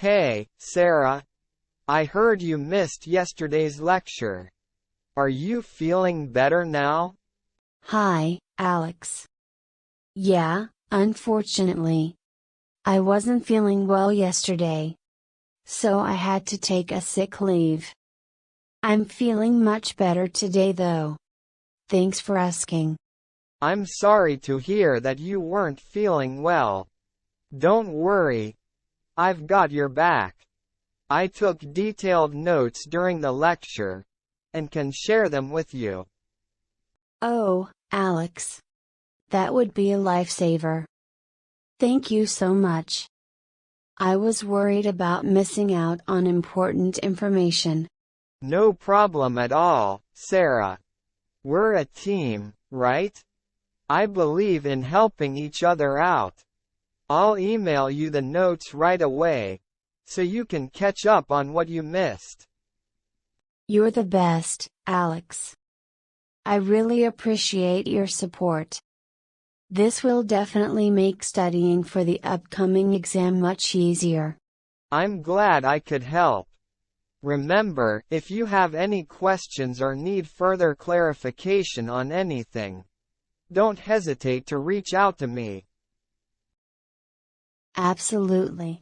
Hey, Sarah. I heard you missed yesterday's lecture. Are you feeling better now? Hi, Alex. Yeah, unfortunately. I wasn't feeling well yesterday. So I had to take a sick leave. I'm feeling much better today though. Thanks for asking. I'm sorry to hear that you weren't feeling well. Don't worry. I've got your back. I took detailed notes during the lecture, and can share them with you. Oh, Alex. That would be a lifesaver. Thank you so much. I was worried about missing out on important information. No problem at all, Sarah. We're a team, right? I believe in helping each other out. I'll email you the notes right away, so you can catch up on what you missed. You're the best, Alex. I really appreciate your support. This will definitely make studying for the upcoming exam much easier. I'm glad I could help. Remember, if you have any questions or need further clarification on anything, don't hesitate to reach out to me. Absolutely.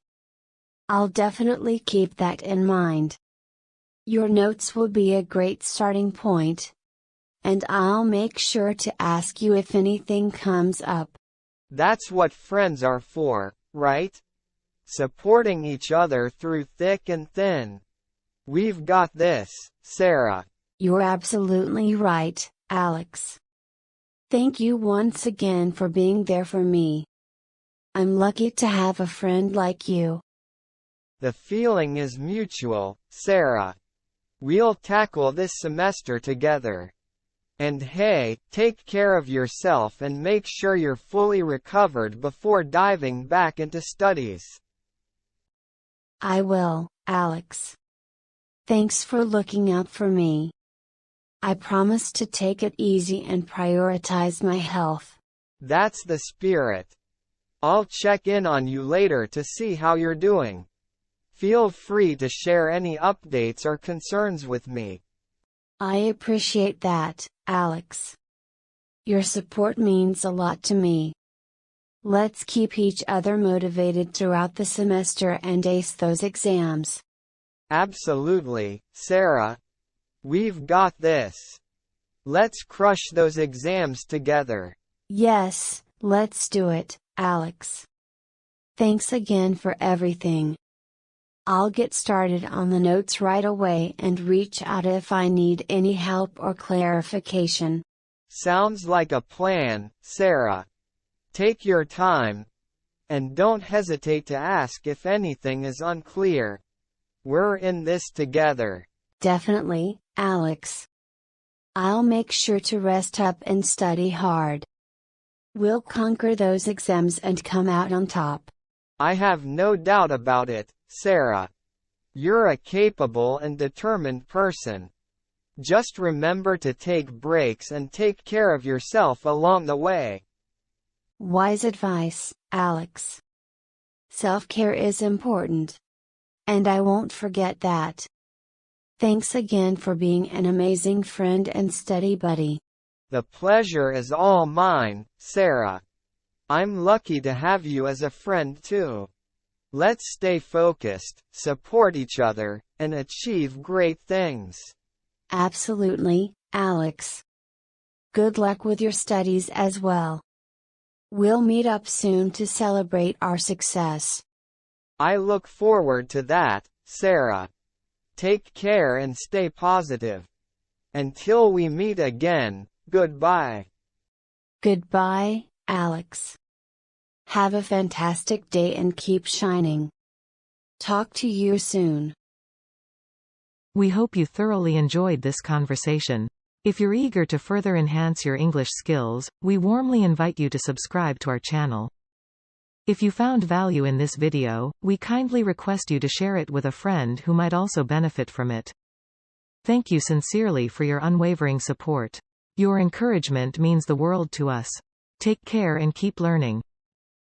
I'll definitely keep that in mind. Your notes will be a great starting point. And I'll make sure to ask you if anything comes up. That's what friends are for, right? Supporting each other through thick and thin. We've got this, Sarah. You're absolutely right, Alex. Thank you once again for being there for me. I'm lucky to have a friend like you. The feeling is mutual, Sarah. We'll tackle this semester together. And hey, take care of yourself and make sure you're fully recovered before diving back into studies. I will, Alex. Thanks for looking out for me. I promise to take it easy and prioritize my health. That's the spirit. I'll check in on you later to see how you're doing. Feel free to share any updates or concerns with me. I appreciate that, Alex. Your support means a lot to me. Let's keep each other motivated throughout the semester and ace those exams. Absolutely, Sarah. We've got this. Let's crush those exams together. Yes, let's do it, Alex. Thanks again for everything. I'll get started on the notes right away and reach out if I need any help or clarification. Sounds like a plan, Sarah. Take your time. And don't hesitate to ask if anything is unclear. We're in this together. Definitely, Alex. I'll make sure to rest up and study hard. We'll conquer those exams and come out on top. I have no doubt about it, Sarah. You're a capable and determined person. Just remember to take breaks and take care of yourself along the way. Wise advice, Alex. Self-care is important. And I won't forget that. Thanks again for being an amazing friend and study buddy. The pleasure is all mine, Sarah. I'm lucky to have you as a friend too. Let's stay focused, support each other, and achieve great things. Absolutely, Alex. Good luck with your studies as well. We'll meet up soon to celebrate our success. I look forward to that, Sarah. Take care and stay positive. Until we meet again, goodbye. Goodbye, Alex. Have a fantastic day and keep shining. Talk to you soon. We hope you thoroughly enjoyed this conversation. If you're eager to further enhance your English skills, we warmly invite you to subscribe to our channel. If you found value in this video, we kindly request you to share it with a friend who might also benefit from it. Thank you sincerely for your unwavering support. Your encouragement means the world to us. Take care and keep learning.